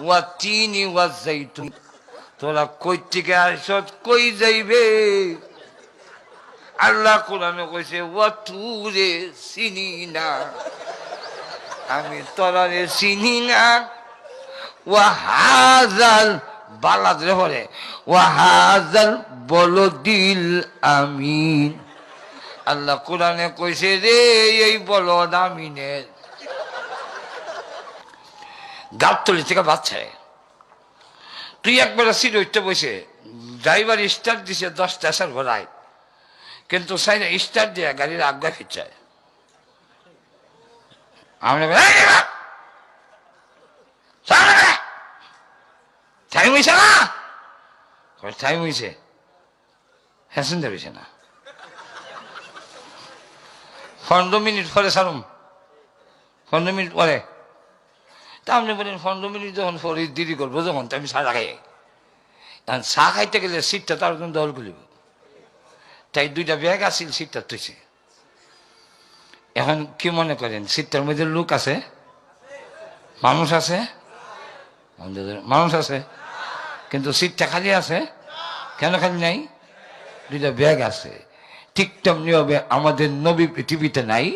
ওয়া তিনি ওয়া যাইতুন। তোরা কই থেকে আসছ, কই যাইবে? আল্লাহ কোরআনে কইছে ওয়া তুরে চিনি না, আমি তোরারে চিনি না। ওয়া হাযাল বালাদ রে পড়ে, ওয়া হাযাল বলদিল আমিন। আল্লাহ কোরআনে কইছে রে এই বলদ আমিনের গাবতলি থেকে বাচ্চা। তুই একবার সিট উঠতে বসে, ড্রাইভার স্টার্ট দিছে 10 স্টেশন ঘোরায়, কিন্তু সাইনে স্টার্ট দিয়ে গাড়ির আজ্ঞা খিচায়। আমরা টাইম হয়েছে না, টাইম হয়েছে, হ্যাসেন্দার হয়েছে না, 15 মিনিট পরে সারুম, 15 মিনিট পরে। তা আপনি বলেন 15 মিনিট যখন পরে দেরি করবো, যখন তো আমি চা খাই, এখন চা খাইতে গেলে সিটটা তার জন্য দল খুলিব, তাই 2টা ব্যাগ আসিল সিটটা তুইছে। এখন কি মনে করেন সিটটার মধ্যে লোক আছে, মানুষ আছে, মানুষ আছে, কিন্তু সিটটা খালি আছে। কেন খালি নাই? 2টা ব্যাগ আছে। ঠিক তেমনি হবে আমাদের নবী পৃথিবীতে নাই।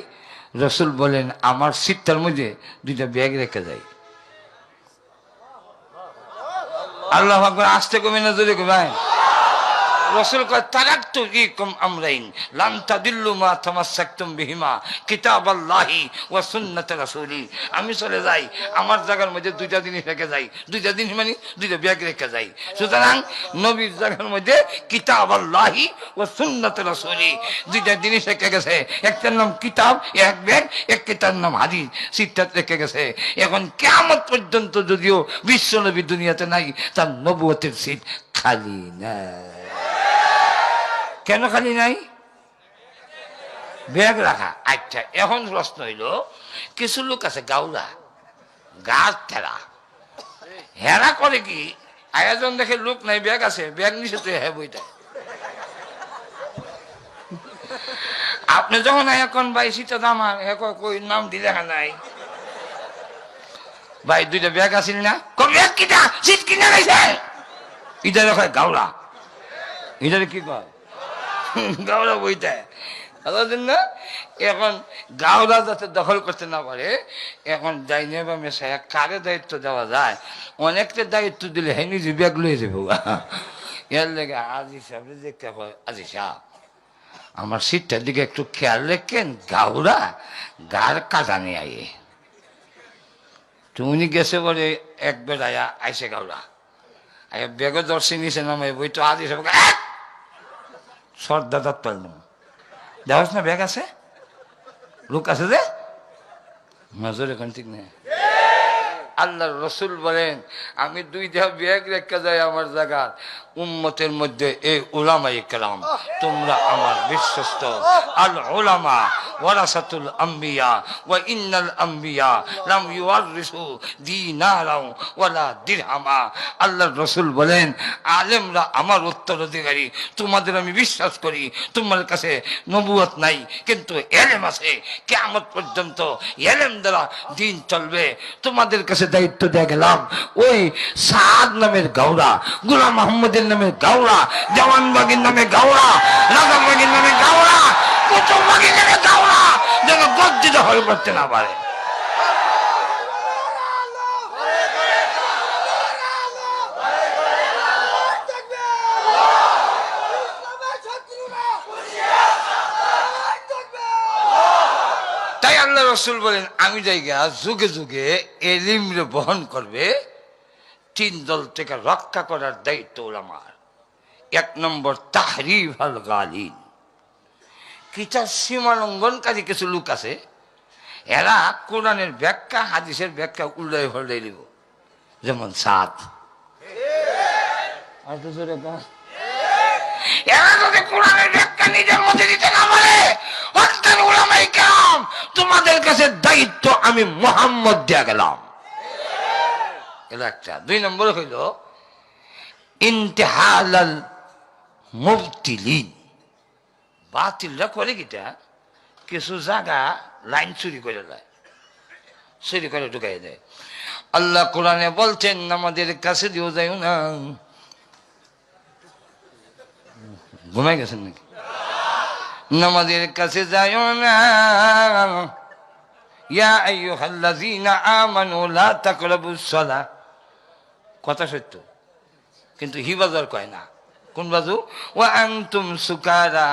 রসুল বলেন আমার সিটটার মধ্যে 2টা ব্যাগ রেখে যায়। আল্লাহ আকবার। আসতে কমে না জোরে ভাই। রসুল কয় তারাকতু ফীকুম আমরাইন লান তাদিল্লু মা তামাসসাকতুম বিহিমা কিতাবাল্লাহি ওয়া সুন্নাতে রাসূলি। আমি চলে যাই, আমার জায়গার মধ্যে 2টা জিনিস রেখে যাই। 2টা জিনিস মানে 2টা ব্যাগ রেখে যাই। সুতরাং নবীর জায়গার মধ্যে কিতাবাল্লাহি ওয়া সুন্নাতে রাসূলি 2টা জিনিস রেখে গেছে। একটার নাম কিতাব এক ব্যাগ, একটার নাম হাদিস সিটটা রেখে গেছে। এখন কিয়ামত পর্যন্ত যদিও বিশ্ব নবী দুনিয়াতে নাই, তার নবুয়তের সিট খালি নাই। কেন খালি নাই? ব্যাগ রাখা। আচ্ছা, এখন প্রশ্ন হইল, কিছু লোক আছে গাউরা, গাছ ঠেরা, হেরা করে কি আয়োজন দেখে লোক নাই, ব্যাগ আছে, ব্যাগ নিচে তো হ্যাঁ বইটা। আপনি যখন এখন ভাই সিটা আমার কই নাম দিলে নাই ভাই, 2টা ব্যাগ আসিল না, ব্যাগ কিনা সিট কিনা গেছে, এটা দেখো গাউরা, এটারে কি কয় গাওড়া বইটা। না এখন গাওড়া যাতে দখল করতে না পারে, এখন ডাইনে বা মেশায় কারে দায়িত্ব দেওয়া যায়? অনেকটা দায়িত্ব দিলে হ্যাঁ নিজে ব্যাগ লয়ে যাবো। এর লেগে আজি সাহেব দেখতে হয়, আজি সাহেব আমার সিটটার দিকে একটু খেয়াল রেখেন, গাওড়া গার কাটা নিয়ে আইয়ে। তুমি গেছে বলে একবার আয়া আইসে গাওড়া আয়া ব্যাগও দর্শি নিছে নামে বই তো আজি সাহেব সর্দার পারলাম দেওয়াস না, ব্যাগ আছে, লোক আছে যে নজর এখন ঠিক নেই। আল্লাহ রসুল বলেন আমি 2টা ব্যাগ রেখে যাই আমার জায়গা, উম্মতের মধ্যে এই উলামায়ে কেরাম, তোমরা আমার বিশ্বস্ত। আল উলামা ওয়ারাসাতুল আম্বিয়া ওয়া ইন্নাল আম্বিয়া লাম ইউওয়ারিসু দিনারাও ওয়ালা দিরহামা। আল্লাহর রাসূল বলেন আলেমরা আমার উত্তরাধিকারী। তোমাদের আমি বিশ্বাস করি, তোমার কাছে নবুয়ত নাই কিন্তু ইলম আছে, কিয়ামত পর্যন্ত ইলম দ্বারা দিন চলবে। তোমাদের কাছে দায়িত্ব দিয়ে গেলাম, ওই সাদ নামের গাওড়া, গোলাম মোহাম্মদের নামে গাওড়া, জওয়ানবাগীর নামে গাওড়া, রাজাবাগীর নামে গাওড়া, কুতুববাগীর নামে গাওড়া যেন গর্জিত হয়ে করতে না পারে। তাই আল্লাহ রসুল বলেন আমি জায়গা যুগে যুগে এলিম বহন করবে 3 দল থেকে রক্ষা করার দায়িত্ব উলামার। 1 নম্বর তাহরিফ আল গালিন, কিতাব সীমা লঙ্ঘনকারী কিছু লোক আছে, এরা কোরআনের ব্যাখ্যা হাদিসের ব্যাখ্যা উল্টাই পাল্টাই দিব। যেমন সাদ, এরা যদি কোরআনের ব্যাখ্যা নিজের মধ্যে দিতে না পারে, উলামায়ে কেরাম তোমাদের কাছে দায়িত্ব আমি মুহাম্মদ দিয়ে গেলাম। এটা একটা। 2 নম্বর হইল ইন্তিহালাল মুবতিলিন, বাতিলরা করে কিটা কিছু জায়গা লাইন চুরি করে দেয়, চুরি করে ঢুকাই দেয়। আল্লাহ কোরআনে বলছেন নামাজের কাছে দিও যাইও না। ঘুমাই গেছেন নাকি? নামাজের কাছে যাইও না। ইয়া আইয়ুহাল্লাযীনা আমানু লা তাকরাবুস সালাহ। কথা সত্য, কিন্তু হিবাজার কয় না। কোন বাজু? ওয়া আনতুম সুকারা,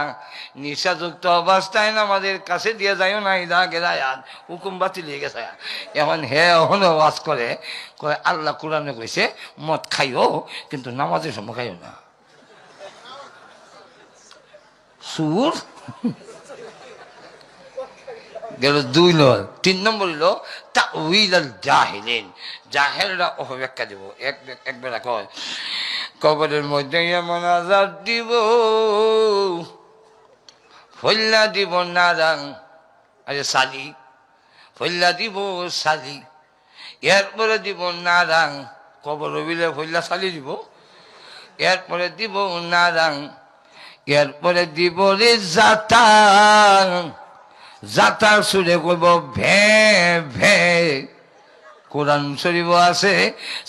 নিশাযুক্ত অবস্থায় নামাজের কাছে দিয়ে যাইও না। ইদা গেলায়াত, হুকুম বাতিল হয়ে গেছে। এখন এখনো ওয়াজ করে, কয় আল্লাহ কোরআনে কইছে মদ খাইও, কিন্তু নামাজের সময় খাইও না। সুর গেল 2 নম্বর। 3 নম্বর হইল তাউইল আল জাহিলিন, জাহেলরা অপব্যাখ্যা দিব। একবার কয় কবরের মধ্যে এমন আযাব দিব, ফল্লা দিব নারাং, আরে সালি, ফল্লা দিব সালি, এরপরে দিব নারাং। কবর হইলে ফল্লা সালি দিব, এরপরে দিব নারাং, এরপরে দিব রে জাতাং। জাতার সুরে কইব ভে ভে। কোরআন শরীফ আছে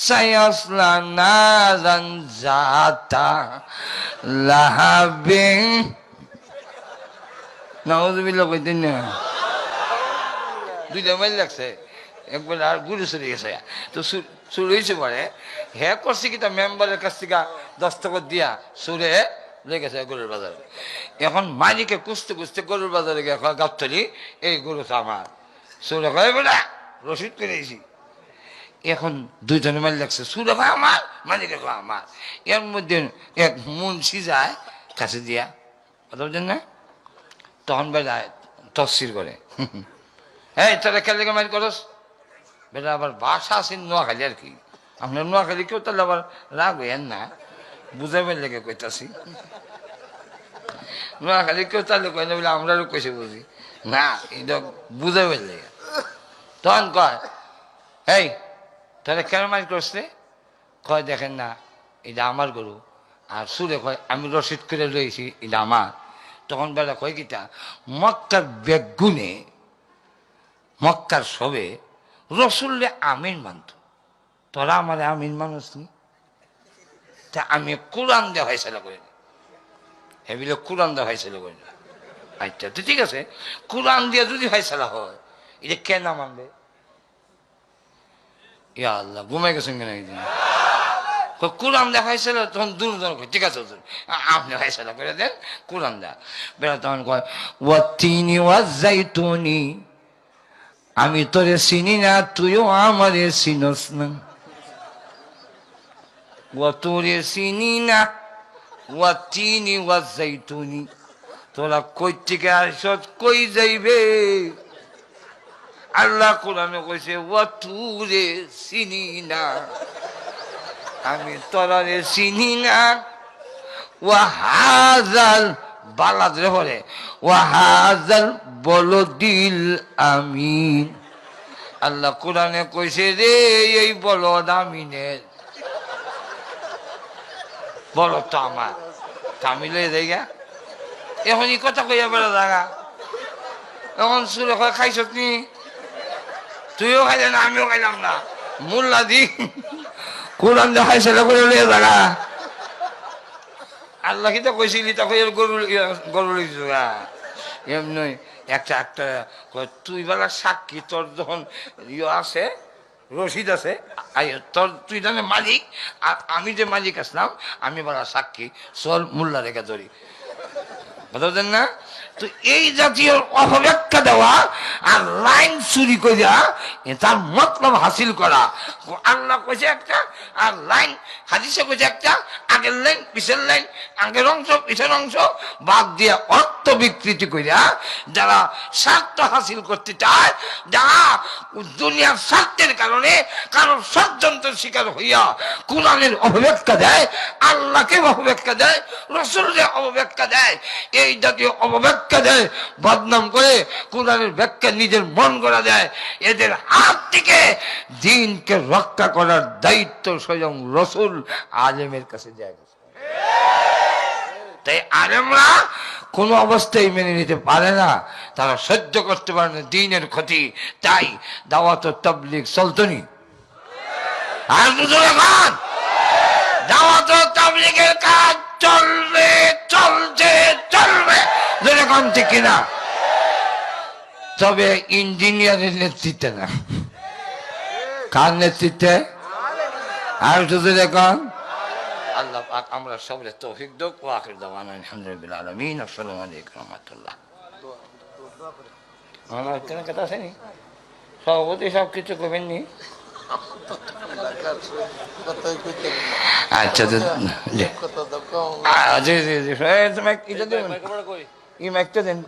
সায়াসলা নারান জাতা লাহাবিন। নাউযুবিল্লাহ কইতেন না, 2টা মাইল লাগছে, একবার আর গুরু চলে গেছে। তো শুরু হয়েছে পরে হ্যাঁ করছি কি তা মেম্বারের কাছ থেকে দস্তখত দিয়া সুরে লেগেছে গরুর বাজারে। এখন মালিকে কুস্তে কুস্তে গরুর বাজারে গিয়ে গাবতলি, এই গরু তো আমার। সুরে কয় বেটা রসিদ করেছি। এখন 2জনে মাইল লাগছে, সুরে কয় আমার, মালিকে কয় আমার। এর মধ্যে এক মুন্সি যায় কাছে দিয়া, কথা বলছেন না? তখন বেড়ায় তফসির করে, হ্যাঁ তোরা খেলে মাইল করস বেটা। আবার বাসা আছেন নোয়াখালী আর কি, আপনার নোয়াখালী কেউ তাহলে আবার রাগ হইয়েন না, বুঝাবেন লেগে কইতাছি। নোয়াখালী কেউ তাহলে কয় না বলে আমরাও কইছে বুঝি না, এটা বুঝাবেন লেগে। তখন কয় এই তাহলে কেন মাইল করছে? কয় দেখেন না এটা আমার গরু। আর সুরে কয় আমি রসিদ করে রয়েছি, এটা আমার। তখন বেলা কয় কিটা মক্কার বেগুনে, মক্কার সবে রসুল্লে আমিন মানত, তোরা আমার আমিন মানুষ নি। তা আমি কোরআন দেওয়া হয়েছিল করে, হেবিলে কোরআন দেওয়া হয়েছিল করে। আচ্ছা তো ঠিক আছে, কোরআন দিয়ে যদি ফয়সালা হয় এটা কেন মানবে? ইয়া আল্লাহ, ঘুমাই গেছেন কেন? কোরআন দেখা হয়েছিল। তখন দুজন ঠিক আছে আপনি ফয়সালা করে দেন, কোরআন দেয়া বেড়া। তখন কয় ওয়াতিনি ওয়াজাইতুনি, আমি তোরে চিনি না, তুইও আমারে চিনস না। তোরে চিনি না, ওয়াতিনি ওয়াজাইতুনি, তোরা কই থেকে আসছ, কই যাইবে? আল্লাহ কোরআনে কইছে ওয়াতুরে চিনি না, আমি তোরারে চিনি না। ওয়াহাজাল বালাদ রে বলে, ওয়াহাজাল বলদিল আমিন। আল্লাহ কোরআনে কইছে রে এই বলদ আমিনের, বলদ তো আমার, তামিলে দেখা এখন এই কথা কইয়া বেড়া জায়গা। এখন সুরে কয় খাইছ নি? তুইও খাইলে না, আমিও খাইলাম না। মোল্লা দি কোরআন দেখাইছিল করে লিয়ে জায়গা। আল্লাহ কি তো কইছিলি তখন গরু গরু এমনি একটা একটা তুই বেলা সাক্ষী, তোর যখন আছে রশিদ আছে, তোর তুই জানে মালিক, আর আমি যে মালিক আসলাম আমি বেলা সাক্ষী, চল মোল্লা রেখে ধরি, বুঝলেন না? তো এই জাতীয় অপব্যাখ্যা দেওয়া আর লাইন চুরি করিয়া তার মতলব হাসিল করা। আল্লাহ কইছে একটা আর লাইন হাদিসে কইছে একটা, আগের লাইন পিছের লাইন, আগের অংশ পিছের অংশ বাদ দিয়ে অর্থ বিকৃতি করিয়া যারা স্বার্থ হাসিল করতে চায়, যারা দুনিয়ার স্বার্থের কারণে কারো ষড়যন্ত্রের শিকার হইয়া কোরআনের অপব্যাখ্যা দেয়, আল্লাহকে অপব্যাখ্যা দেয়, রসুলকে অপব্যাখ্যা দেয়, এই জাতীয় অপব্যাখ্যা দেয়, বদনাম করে কোরআনের ব্যাখ্যা নিজের মন করা দেয়, এদের হাত থেকে দ্বীনকে রক্ষা করার দায়িত্ব স্বয়ং রসুল আলেমের কাছে দেয়া গেছে। তাই আলেমরা কোনো অবস্থায় মেনে নিতে পারে না, তারা সহ্য করতে পারে না দ্বীনের ক্ষতি। তাই দাওয়াত ও তাবলীগ চলতনি, আর দুজন এখন দাওয়াত ও তাবলীগের কাজ চলবে, চলছে, চলবে, যেরকম ঠিক কিনা। তবে ইঞ্জিনিয়ারের নেতৃত্বে না, কার নেতৃত্বে? আর শুধু দেখুন আল্লাহ পাক আমরা সবরে তৌফিক দাও। ওয়া আখির দাওয়ানা আলহামদুলিল্লাহ আলামিন। আসসালামু আলাইকুম ওয়া রাহমাতুল্লাহ। আমার কেন কথা আসেনি সভাপতি সব কিছু করবেন নি? আচ্ছা জি জি জি, এই মাইকটা দেন।